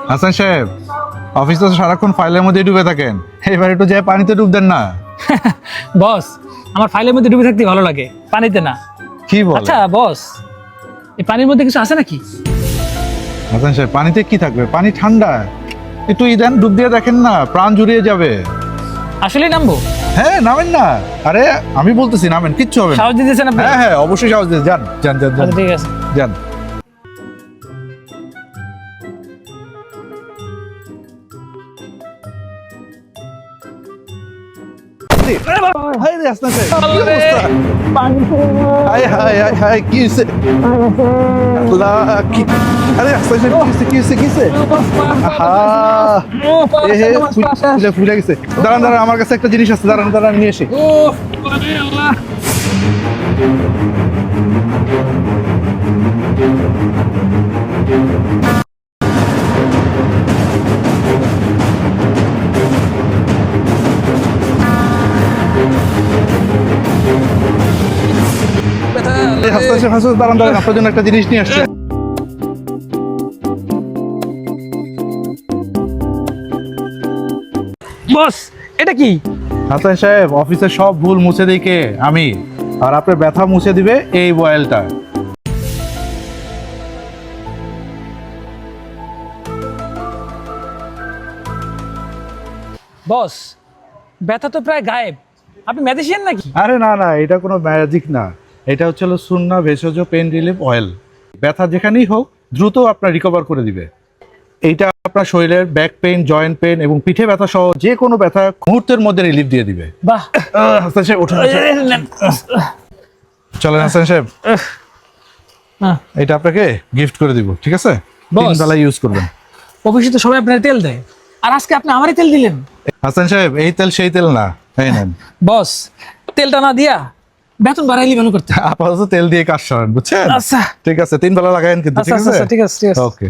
হাসান সাহেব, অফিস তো সারাক্ষণ ফাইলের মধ্যে ডুবে থাকেন, এবার একটু যে পানিতে ডুব দেন না। বস, আমার ফাইলের মধ্যে ডুবে থাকতে ভালো লাগে, পানিতে না। কি বল? আচ্ছা বস, এই পানির মধ্যে কিছু আছে নাকি? হাসান সাহেব, পানিতে কি থাকবে? পানি ঠান্ডা, একটু দেন, ডুব দিয়ে দেখেন না, প্রাণ জুড়িয়ে যাবে। আসলে নামবো? হ্যাঁ নামেন না, আরে আমি বলতেছি নামেন, কিচ্ছু হবে না। সাহস দিতেছেন আপনি? হ্যাঁ হ্যাঁ অবশ্যই সাহস দিয়ে যান যান যান যান আচ্ছা, ঠিক আছে। যান। হায় রে হাসান সাহেব, কি অবস্থা? হায় হায় হায় হায়, কি হয়েছে? আল্লাহ, কি? আরে হাসান সাহেব, কি হয়েছে কি হয়েছে? আহা, এ হে, ফুলে গেছে। দাঁড়ান দাঁড়ান, আমার কাছে একটা জিনিস আছে, দাঁড়ান দাঁড়ান, নিয়ে এসে। এই হাসান সাহেব, হাসান সাহেব, দাঁড়ান দাঁড়ান, আপনার জন্য একটা জিনিস নিয়ে আসছে। বস, এটা কি? হাসান সাহেব, অফিসের সব ভুল মুছে দিকে আমি, আর আপনার ব্যথা মুছে দিবে এই বয়েলটা। বস, ব্যথা তো প্রায় গায়েব। আপনি ম্যাজিশিয়ান নাকি? আরে না না, এটা কোনো ম্যাজিক না, এটা হচ্ছে হলো সুন্না ভেষজ পেন রিলিফ অয়েল। ব্যথা যেখানেই হোক দ্রুত আপনার রিকভার করে দিবে। এইটা আপনার শরীরের ব্যাক পেন, জয়েন্ট পেন এবং পিঠে ব্যথা সহ যে কোনো ব্যথা মুহূর্তের মধ্যে রিলিফ দিয়ে দিবে। বাহ। হাসান সাহেব উঠুন, চলেন হাসান সাহেব, হ্যাঁ। এটা আপনাকে গিফট করে দিব, ঠিক আছে? বস। 3 বেলা ইউজ করবেন। অফিসে তো সবাই আপনার তেল দেয়, আর আজকে আপনি আমারই তেল দিলেন। হাসান সাহেব, এই তেল সেই তেল না, এই নেন। বস, তেলটা না দিয়া বেতন বাড়াইলি ভালো করতে। আপাতত তেল দিয়ে কাজ সারেন, বুঝছেন? আচ্ছা ঠিক আছে, 3 বেলা লাগায়েন কিন্তু, আচ্ছা ঠিক আছে? আচ্ছা, ঠিক আছে ঠিক আছে। ওকে।